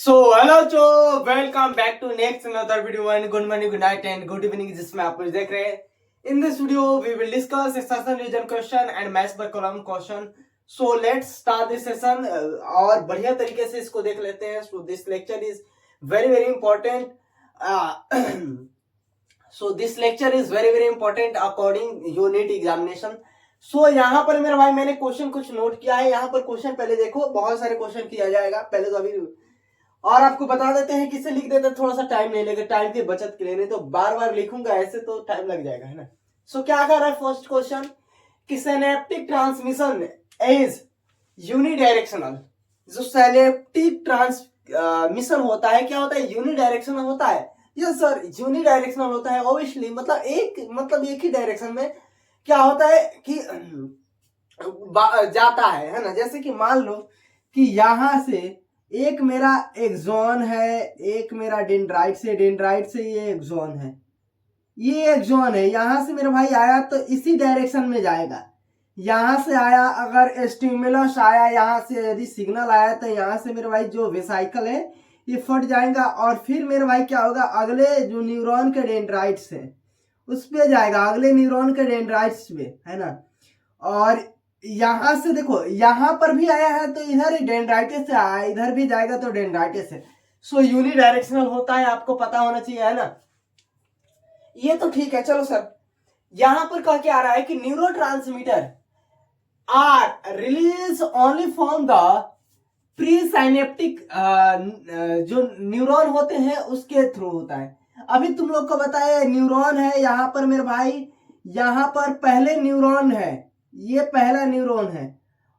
सो hello जो welcome back to next another video and good morning good night and good evening जिसमें आप लोग देख रहे हैं। In this video we will discuss session reason question and maths by column question. So let's start this session और बढ़िया तरीके से इसको देख लेते हैं। So this lecture is very very important. So this lecture is very very important according unit examination. So यहाँ पर मेरे भाई मैंने क्वेश्चन कुछ नोट किया है। यहाँ पर क्वेश्चन पहले देखो, बहुत सारे क्वेश्चन किया जाएगा पहले तो अभी, और आपको बता देते हैं किससे लिख देते हैं, थोड़ा सा टाइम नहीं लेगा, टाइम की बचत के लिए, नहीं तो बार बार लिखूंगा ऐसे तो टाइम लग जाएगा, है ना। सो क्या कर रहा है फर्स्ट क्वेश्चन कि सिनेप्टिक ट्रांसमिशन इज यूनिडायरेक्शनल। जो सिनेप्टिक ट्रांसमिशन होता है क्या होता है, यूनिडायरेक्शनल होता है। यस सर, यूनिडायरेक्शनल होता है ऑब्वियसली, मतलब एक ही डायरेक्शन में क्या होता है कि जाता है ना। जैसे कि मान लो कि यहां से एक मेरा एक्सॉन है, एक मेरा डेंड्राइट से ये एक्सॉन है, ये एक्सॉन है। यहां से मेरा भाई आया तो इसी डायरेक्शन में जाएगा। यहां से आया, अगर स्टिमुलस आया, यहां से यदि सिग्नल आया तो यहां से मेरे भाई जो वेसाइकल है ये फट जाएगा और फिर मेरे भाई क्या होगा, अगले जो न्यूरॉन के डेंड्राइट्स है उस पे जाएगा, अगले न्यूरॉन के डेंड्राइट्स पे, है ना। और यहां से देखो, यहां पर भी आया है तो इधर ही डेंड्राइटिस से आया, इधर भी जाएगा तो डेंड्राइटिस से। सो यूनिडायरेक्शनल होता है, आपको पता होना चाहिए, है ना। ये तो ठीक है, चलो सर। यहां पर कह के आ रहा है कि neurotransmitter are release only from the pre synaptic, जो न्यूरॉन होते हैं उसके थ्रू होता है। अभी तुम लोग को बताया न्यूरॉन है, यहां पर मेरे भाई यहां पर पहले न्यूरॉन है, ये पहला न्यूरॉन है,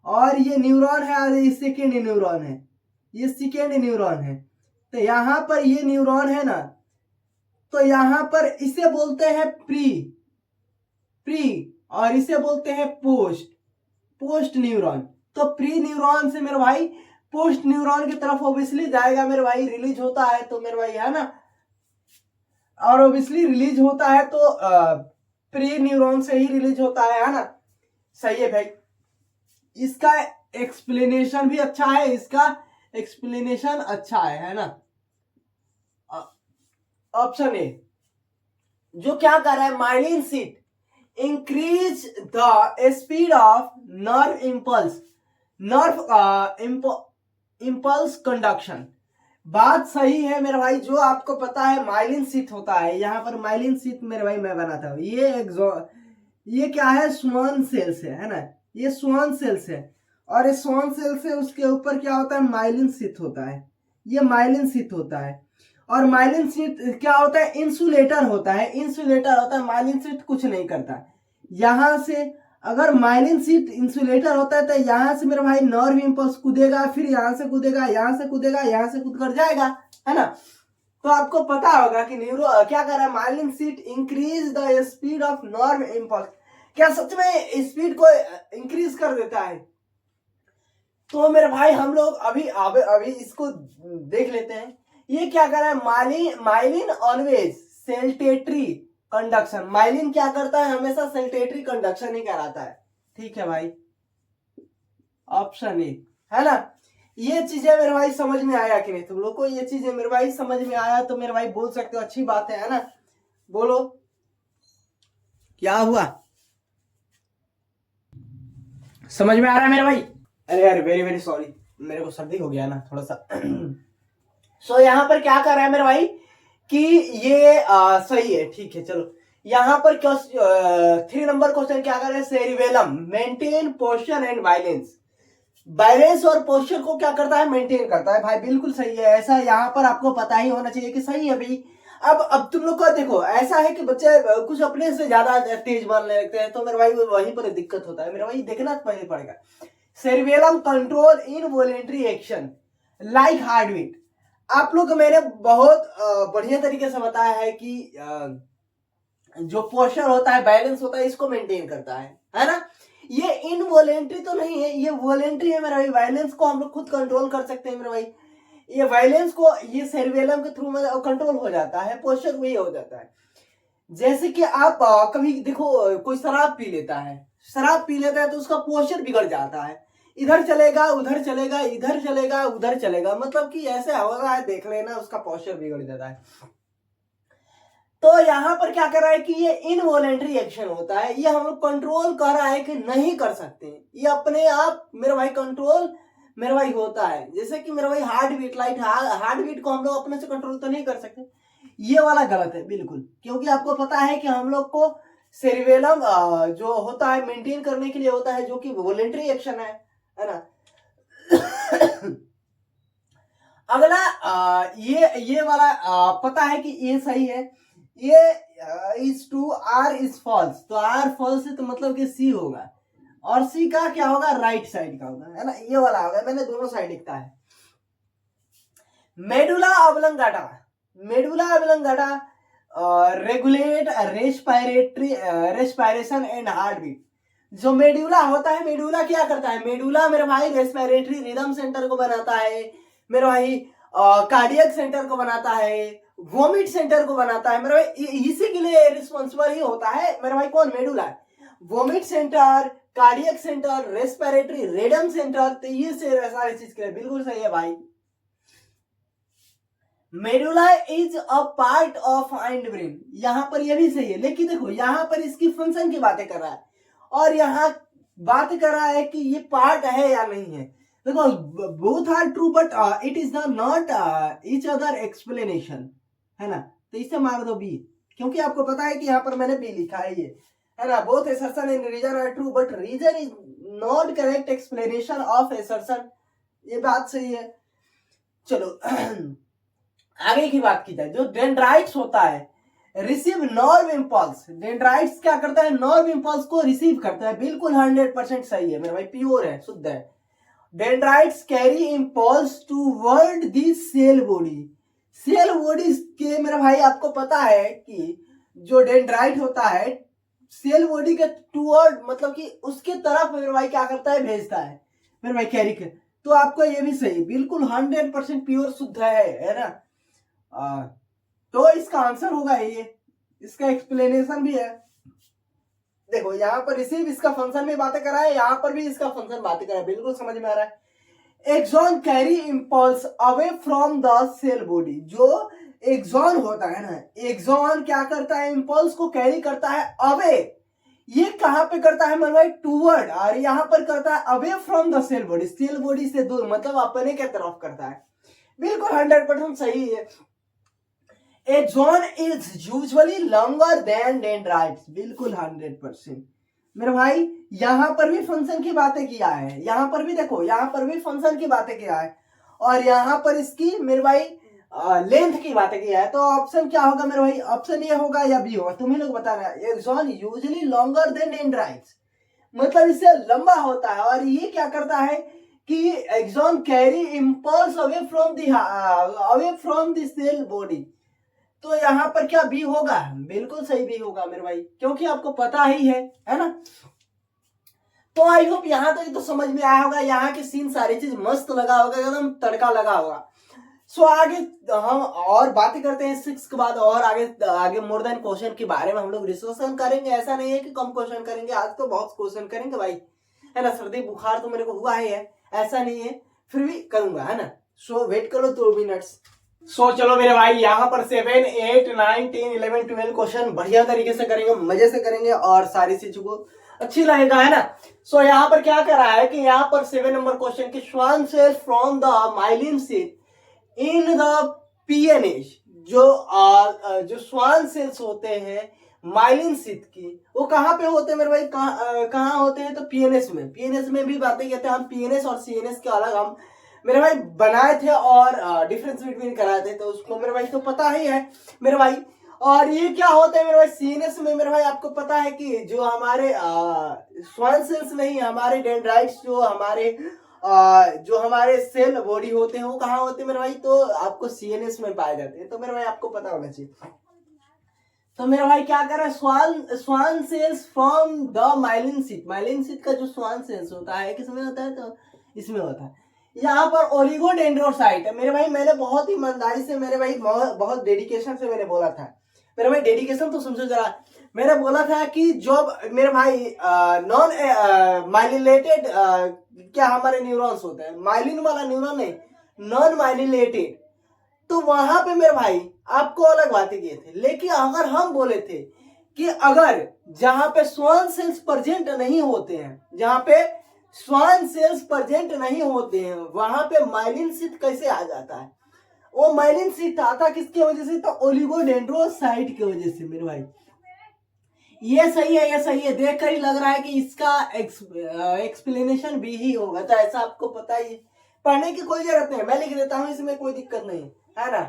और ये न्यूरॉन है और ये सेकेंड न्यूरॉन है, ये सेकेंड न्यूरॉन है। तो यहां पर ये न्यूरॉन है ना, तो यहां पर इसे बोलते हैं प्री प्री और इसे बोलते हैं पोस्ट न्यूरॉन। तो प्री न्यूरॉन से मेरे भाई पोस्ट न्यूरॉन की तरफ ऑब्वियसली जाएगा मेरे भाई, रिलीज होता है तो मेरे भाई, है ना। और ऑब्वियसली रिलीज होता है तो प्री न्यूरॉन से ही रिलीज होता है ना। सही है भाई, इसका एक्सप्लेनेशन भी अच्छा है, इसका एक्सप्लेनेशन अच्छा है ना। ऑप्शन ए जो क्या कर रहा है, myelin seat increase the speed of nerve impulse conduction. बात सही है मेरे भाई। जो आपको पता है माइलिन सीट होता है, यहाँ पर माइलिन सीट मेरे भाई मैं बनाता हूँ, ये क्या है, स्वान सेल्स है ना, ये स्वान सेल्स है। और ये स्वान सेल्स है, उसके ऊपर क्या होता है, माइलिन सीट होता है, ये माइलिन सीट होता है। और माइलिन सीट क्या होता है, इंसुलेटर होता है, माइलिन सीट कुछ नहीं करता। यहां से अगर माइलिन सीट इंसुलेटर होता है तो यहां से मेरे भाई नर्व इंपल्स कूदेगा, फिर यहां से कूदेगा, यहां से कूदेगा, यहां से कूद कर जाएगा, है ना। तो आपको पता होगा कि न्यूरो क्या कर रहा है, myelin seat increase the speed of nerve impulse. क्या सच में स्पीड को इंक्रीज कर देता है? तो मेरे भाई हम लोग अभी इसको देख लेते हैं। ये क्या कर रहा है, माइलिन ऑलवेज सेल्टेटरी कंडक्शन। माइलिन क्या करता है, हमेशा सेल्टेटरी कंडक्शन ही कराता है। ठीक है भाई, ऑप्शन ए, है ना। ये चीजें मेरे भाई समझ में आया कि नहीं तुम लोग को, ये चीजें मेरे भाई समझ में आया तो मेरे भाई बोल सकते हो अच्छी बात है ना। बोलो क्या हुआ, समझ में आ रहा है मेरे भाई? अरे यार वेरी वेरी सॉरी, मेरे को सर्दी हो गया ना थोड़ा सा। सो यहाँ पर क्या कर रहा है मेरे भाई कि ये सही है, ठीक है चलो। यहाँ पर 3 नंबर क्वेश्चन क्या कर रहे हैं, cerebellum maintain posture and balance. Balance और पोस्चर को क्या करता है, मेंटेन करता है। भाई बिल्कुल सही है, ऐसा यहाँ पर आपको पता ही होना चाहिए कि सही है भाई। अब तुम लोग को देखो, ऐसा है कि बच्चे कुछ अपने से ज्यादा तेज मानने लगते हैं, तो मेरे भाई वहीं पर दिक्कत होता है। मेरे भाई देखना पहले पड़ेगा। Cerebellum control involuntary action like heart beat. आप लोग को मैंने बहुत बढ़िया तरीके से बताया है कि जो पोस्चर होता है, बैलेंस होता है, इसको मेंटेन करता है ना। ये इनवॉलेंटरी तो नहीं है, ये वॉलेंटरी है मेरा भाई। वायलेंस को हम लोग खुद कंट्रोल कर सकते हैं मेरे भाई। ये वायलेंस को ये सेरिबेलम के थ्रू में कंट्रोल हो जाता है, पोस्चर वही हो जाता है। जैसे कि आप कभी देखो, कोई शराब पी लेता है तो उसका पोस्चर बिगड़ जाता है। इधर चलेगा उधर चलेगा, इधर चलेगा उधर चलेगा, मतलब कि ऐसे हो रहा है, देख लेना उसका पोस्चर बिगड़ जाता है। तो यहां पर क्या कर रहा है कि ये इनवॉलेंट्री एक्शन होता है, ये हम लोग कंट्रोल कर रहा है कि नहीं कर सकते, ये अपने आप मेरे भाई कंट्रोल मेरे भाई होता है। जैसे कि मेरे भाई heart beat, light heart beat को हम लोग अपने से कंट्रोल तो नहीं कर सकते, ये वाला गलत है बिल्कुल, क्योंकि आपको पता है कि हम लोग को सेरिबेलम जो होता है मेंटेन करने के लिए होता है, जो कि वॉलेंट्री एक्शन है ना। अगला ये वाला पता है कि ये सही है, ये is true R is false, तो आर फॉल्स है तो मतलब कि सी होगा, और सी का क्या होगा, राइट साइड का होगा, है ना, ये वाला होगा, मैंने दोनों साइड लिखता है। Medulla oblongata, medulla oblongata regulate respiration and heart beat. जो मेडुला होता है, मेडुला क्या करता है, मेडुला मेरे भाई रेस्पिरेटरी रिदम सेंटर को बनाता है, मेरे भाई कार्डियक सेंटर को बनाता है, वोमिट सेंटर को बनाता है, मेरे भाई इसी के लिए रिस्पॉन्सिबल ही होता है मेरे भाई, कौन, medulla. Vomit centre, cardiac centre, respiratory rhythm centre, तो ये सारी चीज के लिए बिल्कुल सही है भाई। Medulla is a part of hind brain, यहां पर ये भी सही है, लेकिन देखो यहां पर इसकी फंक्शन की बातें कर रहा है, और यहाँ बात कर रहा है कि ये पार्ट है या नहीं है। देखो both are true but it is not each other explanation, है ना, तो इसे मार दो बी, क्योंकि आपको पता है कि यहाँ पर मैंने बी लिखा है, ये है ना, both assertion and reason are true but reason is not correct explanation of assertion, ये बात सही है। चलो आगे की बात की जाए, जो डेंड्राइट्स होता है रिसीव नर्व इंपल्स, डेंड्राइट्स क्या करता है, नर्व इंपल्स को रिसीव करता है, बिल्कुल 100% सही है मेरे भाई, प्योर है, शुद्ध है। Dendrites carry impulse toward the cell body, cell body के मेरे भाई आपको पता है कि जो डेंड्राइट होता है सेल बॉडी के टूवर्ड, मतलब कि उसके तरफ मेरे भाई क्या करता है, भेजता है मेरे भाई, कैरी कर, तो आपको ये भी सही, बिल्कुल 100% प्योर शुद्ध है ना। तो इसका आंसर होगा ये, इसका एक्सप्लेनेशन भी है। देखो यहाँ पर रिसीव इसका फंक्शन में बातें करा है, यहाँ पर भी इसका फंक्शन बातें करा है, बिल्कुल समझ में आ रहा है। Axon carry impulse away from the cell body, जो एक्सॉन होता है ना, एक्सॉन क्या करता है, इंपल्स को कैरी करता है अवे, ये कहां पे करता है मेरे भाई, टूवर्ड, और यहाँ पर करता है away from the cell body, cell body से दूर, मतलब अपने के तरफ करता है, बिल्कुल 100% सही है। Axon is usually longer than dendrites, बिल्कुल 100% मेरे भाई। यहां पर भी फंक्शन की बातें किया है, यहां पर भी देखो, यहां पर भी फंक्शन की बातें किया है, और यहां पर इसकी मेरे भाई लेंथ की बातें किया है, तो ऑप्शन क्या होगा मेरे भाई, ऑप्शन ए होगा या बी होगा, तुम्हें लोग बताना। Axon usually longer than dendrites, मतलब इससे लंबा होता है, और ये क्या करता है कि axon carry impulse away from the cell body, तो यहाँ पर क्या बी होगा, बिल्कुल सही बी होगा मेरे भाई, क्योंकि आपको पता ही है ना। तो आई होप यहाँ तक तो समझ में आया होगा, यहाँ की सीन सारी चीज मस्त लगा होगा, एकदम तड़का लगा होगा। सो आगे हम और बातें करते हैं 6 के बाद, और आगे मोर देन क्वेश्चन के बारे में हम लोग डिस्कशन करेंगे। ऐसा नहीं है कि कम क्वेश्चन करेंगे, आज तो बहुत क्वेश्चन करेंगे भाई, है ना। सर्दी बुखार तो मेरे को हुआ ही है, ऐसा नहीं है, फिर भी करूंगा, है ना। सो वेट करो 2 मिनट्स। चलो मेरे भाई, यहाँ पर 7, 8, 9, 10, 11, 12 क्वेश्चन बढ़िया तरीके से करेंगे, मजे से करेंगे, और सारी चीजों को अच्छी लगेगा, है ना। यहाँ पर क्या कर रहा है कि यहाँ पर 7 नंबर क्वेश्चन की Schwann cells from the myelin seat in the पीएनएच, जो श्वान सेल्स होते हैं माइलिन सीट की, वो कहाँ पे होते हैं मेरे भाई, कहाँ होते हैं, तो पीएनएस में। पीएनएस में भी बातें कहते हैं हम, पीएनएस और सीएनएस के अलग हम मेरे भाई बनाए थे, और डिफरेंस बिटवीन कराए थे, तो उसको मेरे भाई तो पता ही है मेरे भाई। और ये क्या होता है मेरे भाई, सीएनएस में मेरे भाई आपको पता है कि जो हमारे स्वान सेल्स नहीं, हमारे डेंड्राइट्स जो हमारे सेल बॉडी होते हैं, वो कहाँ होते हैं मेरे भाई, तो आपको सीएनएस में पाए जाते हैं, तो मेरे भाई आपको पता होना चाहिए। तो मेरा भाई क्या कर रहा है, Schwann cells from the myelin seat, myelin seat का जो स्वान सेल्स होता है किसमें होता है, तो इसमें होता है। यहाँ पर ओलिगोडेंड्रोसाइट है मेरे भाई, मैंने बहुत ईमानदारी से मेरे भाई बहुत डेडिकेशन से मैंने बोला था, मेरे भाई डेडिकेशन तो समझो जरा। मैंने बोला था कि जब मेरे भाई नॉन माइलिनेटेड क्या हमारे न्यूरॉन्स होते हैं, माइलिन वाला न्यूरॉन नहीं, नॉन माइलिनेटेड, तो वहां पे मेरे भाई आपको अलग बातें किए थे। लेकिन अगर हम बोले थे कि अगर जहां पे स्वान सेल्स प्रेजेंट नहीं होते हैं, जहां पे स्वान सेल्स प्रेजेंट नहीं होते हैं, वहां पे माइलिन शीथ कैसे आ जाता है? वो माइलिन शीथ आता किसकी वजह से? तो ओलिगोडेंड्रोसाइट की वजह से मेरे भाई। ये सही है, ये सही है, देख कर ही लग रहा है कि इसका एक्सप्लेनेशन भी ही होगा, तो ऐसा आपको पता ही है। पढ़ने की कोई जरूरत नहीं, मैं लिख देता हूं, इसमें कोई दिक्कत नहीं है ना।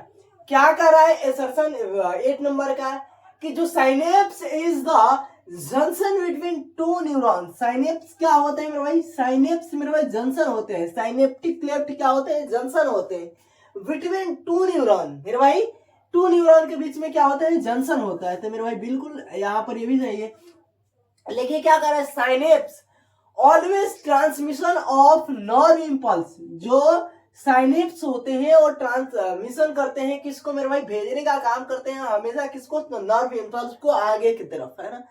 क्या कर रहा है एसर्शन 8 नंबर का कि जो synapse is the junction between two neuron. Synapse क्या होते हैं मेरे भाई? साइनेप्स मेरे भाई जंक्शन होते हैं। साइनेप्टिक क्लेफ्ट क्या होते हैं? जंक्शन होते हैं बिटवीन टू न्यूरॉन मेरे भाई। टू न्यूरॉन के बीच में क्या होता है? जंक्शन होता है। तो मेरे भाई बिल्कुल यहाँ पर ये भी सही है। लेकिन क्या कर रहा है synapse? Always transmission of nerve impulse. जो साइनेप्स होते हैं और ट्रांसमिशन करते हैं किसको मेरे भाई? भेजने का काम करते हैं हमेशा किसको? नर्व इंपल्स को आगे की तरफ, है ना,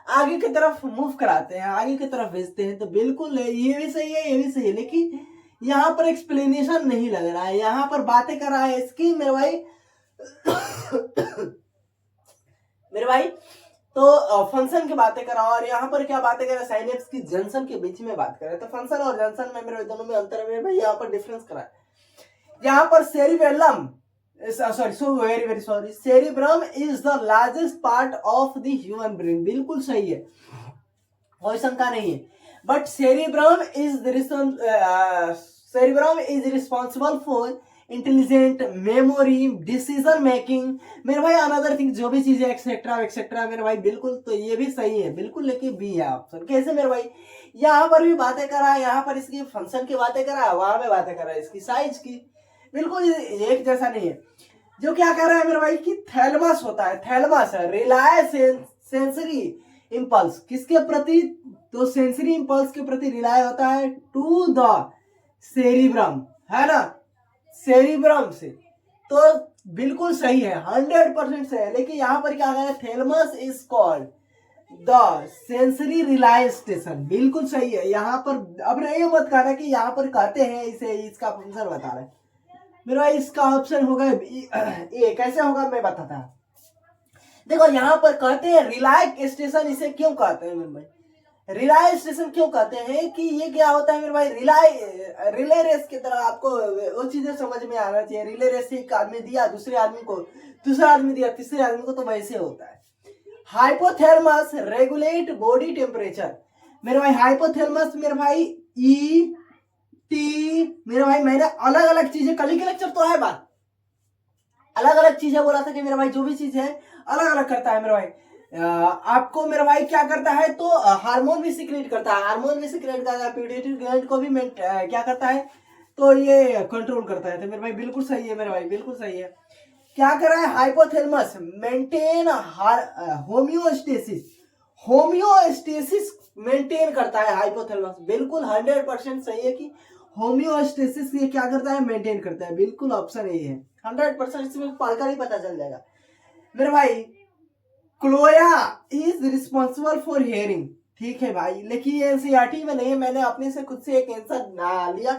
आगे की तरफ मूव कराते हैं, आगे की तरफ भेजते हैं। तो बिल्कुल ये भी सही है, ये भी सही है। लेकिन यहाँ पर एक्सप्लेनेशन नहीं लग रहा है, यहाँ पर बातें कर रहा है इसकी मेरे भाई मेरे भाई तो फंक्शन की बातें करा, और यहाँ पर क्या बातें करें? साइनेप्स की जंक्शन के बीच में बात करें। तो फंक्शन और जंक्शन में मेरे दोनों में अंतर है मेरे भाई, यहाँ पर डिफरेंस करा है। यहाँ पर cerebellum, very sorry, cerebrum is the largest part of the human brain. बिल्कुल सही है, कोई शंका नहीं है। But cerebrum is responsible for intelligent, memory, decision making मेरे भाई, अनदर थिंग, जो भी चीजें एक्सेट्रा एक्सेट्रा मेरे भाई। बिल्कुल, तो ये भी सही है बिल्कुल। लेकिन बी है ऑप्शन। कैसे मेरे भाई? यहाँ पर भी बातें करा है, यहाँ पर इसकी फंक्शन की बातें करा है, वहां पे बातें करा है इसकी साइज की। बिल्कुल एक जैसा नहीं है। जो क्या कह रहा है मेरे भाई कि थैलमस होता है, थैलमस रिलाय सेंसरी इंपल्स किसके प्रति? तो सेंसरी इंपल्स के प्रति रिलाय होता है टू द सेरिब्रम, है ना, सेरिब्रम से। तो बिल्कुल सही है, 100% सही है। लेकिन यहाँ पर क्या है? Thalamus is called the sensory rely station. बिल्कुल सही है यहाँ पर। अब ये मत कहना कि यहाँ पर कहते हैं इसे, इसका फंक्शन बता रहे हैं मेरा भाई। इसका ऑप्शन होगा ए। कैसे होगा मैं बताता हूँ। देखो यहाँ पर कहते हैं रिलाय स्टेशन, इसे क्यों कहते हैं मेरे भाई? रिलाय स्टेशन क्यों कहते हैं कि ये क्या होता है मेरे भाई? रिले रेस की तरह आपको वो चीजें समझ में आना चाहिए। रिले रेस एक आदमी दिया दूसरे आदमी को, दूसरा आदमी दिया तीसरे आदमी को, तो वैसे होता है। हाइपोथैलेमस रेगुलेट बॉडी टेम्परेचर मेरे भाई। हाइपोथैलेमस मेरे भाई ई टी मेरे भाई, मैंने अलग अलग चीजें, कल के लेक्चर तो है बात, अलग अलग चीजें बोला था कि मेरे भाई जो भी चीज है अलग अलग करता है मेरे भाई। आपको मेरे भाई क्या करता है? तो हार्मोन भी सिक्रेट करता है, हार्मोन भी सिक्रेट करता है, पिट्यूटरी ग्लैंड को भी क्या करता है? तो ये कंट्रोल करता है। तो मेरे भाई बिल्कुल सही है मेरे भाई, बिल्कुल सही है। क्या कर रहा है? Hypothalamus maintain homeostasis, homeostasis maintain करता है हाइपोथैलेमस। बिल्कुल 100% सही है कि होम्योस्टेसिस ये क्या करता है? मेंटेन करता है। बिल्कुल ऑप्शन यही है, 100%। इसमें पढ़कर ही पता चल जाएगा मेरे भाई। क्लोया इज रिस्पॉन्सिबल फॉर हियरिंग, ठीक है भाई, लेकिन ये एनसीईआरटी में नहीं है। मैंने अपने से खुद से एक आंसर ना लिया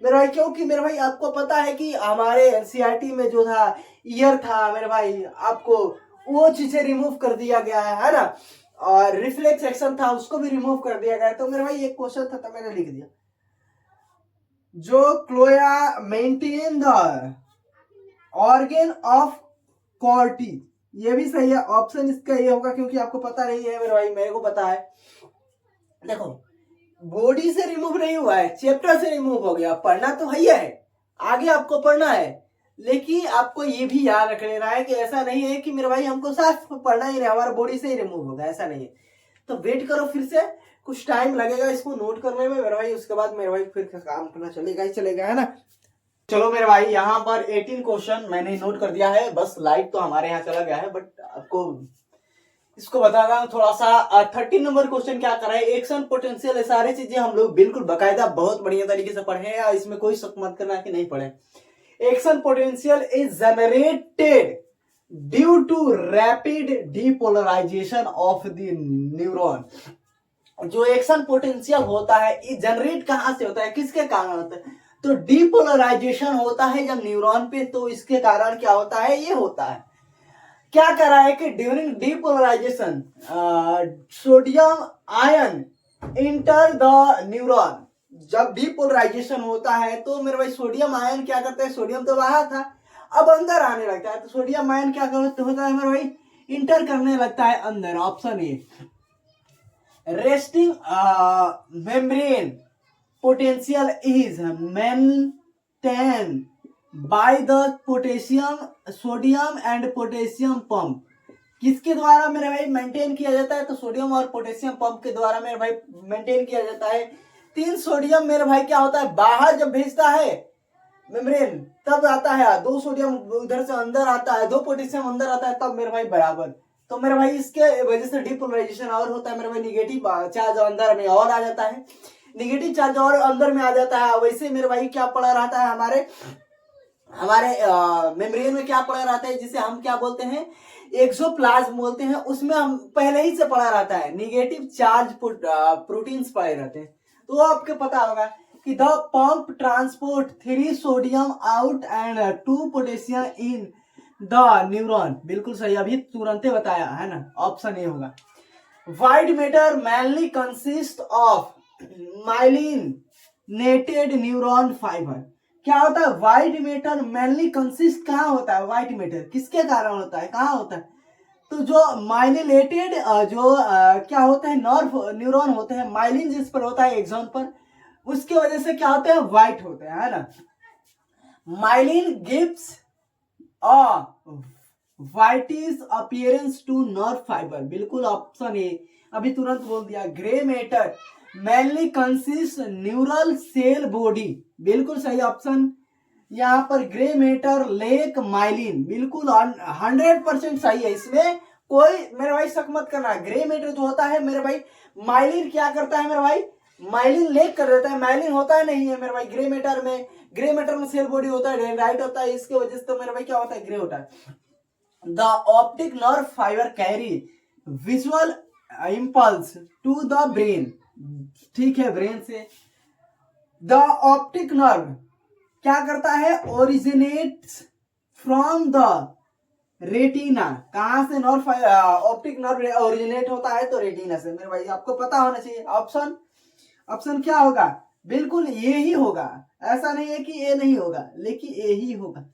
मेरे भाई, क्योंकि मेरे भाई आपको पता है कि हमारे एनसीईआरटी में जो था ईयर था मेरे भाई, आपको वो चीजें रिमूव कर दिया गया है ना, और रिफ्लेक्स एक्शन था उसको भी रिमूव कर दिया गया है। तो मेरे भाई एक क्वेश्चन था तो मैंने लिख दिया, जो cochlea maintain the organ of Corti. ये भी सही है, ऑप्शन इसका ये होगा, क्योंकि आपको पता नहीं है मेरे भाई, मेरे को पता है। देखो बॉडी से रिमूव नहीं हुआ है, चैप्टर से रिमूव हो गया। पढ़ना तो है, आगे आपको पढ़ना है, लेकिन आपको ये भी याद रख लेना है कि ऐसा नहीं है कि मेरे भाई हमको साफ पढ़ना ही नहीं, हमारा बॉडी से ही रिमूव होगा, ऐसा नहीं है। तो वेट करो, फिर से कुछ टाइम लगेगा इसको नोट करने में मेरे भाई, उसके बाद मेरे भाई फिर काम करना चलेगा ही चलेगा, है ना। चलो मेरे भाई, यहाँ पर 18 क्वेश्चन मैंने नोट कर दिया है, बस लाइट तो हमारे यहाँ चला गया है, बट आपको इसको बताता हूँ थोड़ा सा। 13 नंबर क्वेश्चन क्या कर रहा है? एक्शन पोटेंशियल, सारी चीजें हम लोग बिल्कुल बकायदा बहुत बढ़िया तरीके से पढ़े हैं, इसमें कोई शक मत करना कि नहीं पढ़े। Action potential is generated due to rapid depolarization of the neuron. जो एक्शन पोटेंशियल होता है ये जनरेट कहां से होता है, किसके कारण होता है, तो डीपोलराइजेशन होता है जब न्यूरॉन पे, तो इसके कारण क्या होता है, ये होता है। क्या कर रहा है कि during depolarization sodium ion enter the neuron. जब डीपोलराइजेशन होता है तो मेरे भाई सोडियम आयन क्या करता है, सोडियम तो बाहर था अब अंदर आने लगता है, तो सोडियम आयन क्या होता है मेरे भाई, इंटर करने लगता है अंदर। Option A resting membrane potential is maintain by the potassium sodium and potassium pump. किसके द्वारा मेरे भाई मेंटेन किया जाता है, तो सोडियम और पोटेशियम पंप के द्वारा मेरे भाई मेंटेन किया जाता है। 3 सोडियम मेरे भाई क्या होता है, बाहर जब भेजता है मेम्ब्रेन तब आता है, 2 सोडियम उधर से अंदर आता है, 2 पोटेशियम अंदर आता है, तब मेरे भाई बराबर। तो मेरे भाई इसके वजह से डीपोलराइजेशन और होता है मेरे भाई, निगेटिव चार्ज अंदर में और आ जाता है, निगेटिव चार्ज और अंदर में आ जाता है। वैसे मेरे भाई क्या पड़ा रहता है हमारे मेम्ब्रेन में, क्या पड़ा रहता है जिसे हम क्या बोलते हैं, एक्सोप्लाज्म बोलते हैं, उसमें हम पहले ही से पड़ा रहता है निगेटिव चार्ज प्रोटीन्स पड़े रहते हैं। तो आपको पता होगा कि the pump transport 3 sodium out and 2 potassium in the neuron. बिल्कुल सही, अभी तुरंत बताया है ना, ऑप्शन ए होगा। White matter mainly consist of myelinated neuron fibre. क्या होता है, व्हाइट मैटर मेनली कंसिस्ट कहाँ होता है, व्हाइट मैटर किसके कारण होता है, कहाँ होता है, तो जो माइलिनेटेड क्या होता है, नर्व न्यूरॉन होते हैं, माइलिन जिस पर होता है एक्सॉन पर, उसके वजह से क्या होते हैं, व्हाइट होते हैं, है ना। Myelin gives a whitish appearance to nerve fibre. बिल्कुल ऑप्शन ए, अभी तुरंत बोल दिया। Grey matter mainly consist neural cell body. बिल्कुल सही ऑप्शन यहाँ पर, ग्रे मैटर लेक माइलिन। बिल्कुल 100% सही है, इसमें कोई मेरे भाई शक मत करना। ग्रे मैटर जो होता है मेरे भाई, माइलिन क्या करता है मेरे भाई, माइलिन लेक कर देता है, माइलिन होता है नहीं है मेरे भाई ग्रे मैटर में। ग्रे मैटर में सेल बॉडी होता है, डेंड्राइट होता है, इसके वजह से तो मेरे भाई क्या होता है, ग्रे होता है। The optic nerve fibre carry visual impulse to the brain. ठीक है, ब्रेन से द ऑप्टिक नर्व क्या करता है, ओरिजिनेट्स फ्रॉम द रेटिना। कहां से नर्व ऑप्टिक नर्व ओरिजिनेट होता है, तो रेटिना से। मेरे भाई आपको पता होना चाहिए। ऑप्शन क्या होगा, बिल्कुल ये ही होगा, ऐसा नहीं है कि ये नहीं होगा, लेकिन ये ही होगा।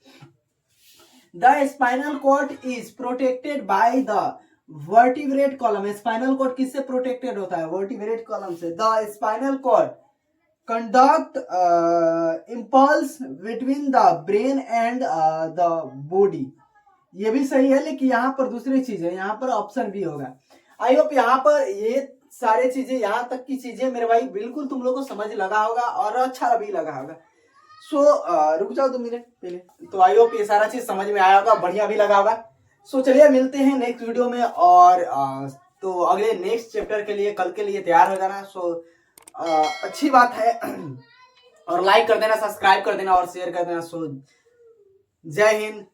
The spinal cord is protected by the vertebrate column. Spinal cord किससे प्रोटेक्टेड होता है, वर्टिब्रेट कॉलम से। The spinal cord conduct impulse between the brain and the body. ये भी सही है, लेकिन यहाँ पर दूसरी चीज है, यहाँ पर ऑप्शन बी होगा। आई होप यहाँ पर ये सारे चीजें, यहाँ तक की चीजें मेरे भाई बिल्कुल तुम लोग को समझ लगा होगा और अच्छा भी लगा होगा। सो रुक जाओ 2 मिनट पहले। तो आई होप ये सारा चीज समझ में आया होगा, बढ़िया भी लगा होगा। सो चलिए मिलते हैं नेक्स्ट वीडियो में, और तो अगले नेक्स्ट चैप्टर के लिए कल के लिए तैयार हो जाना। सो अच्छी बात है, और लाइक कर देना, सब्सक्राइब कर देना और शेयर कर देना। सो जय हिंद।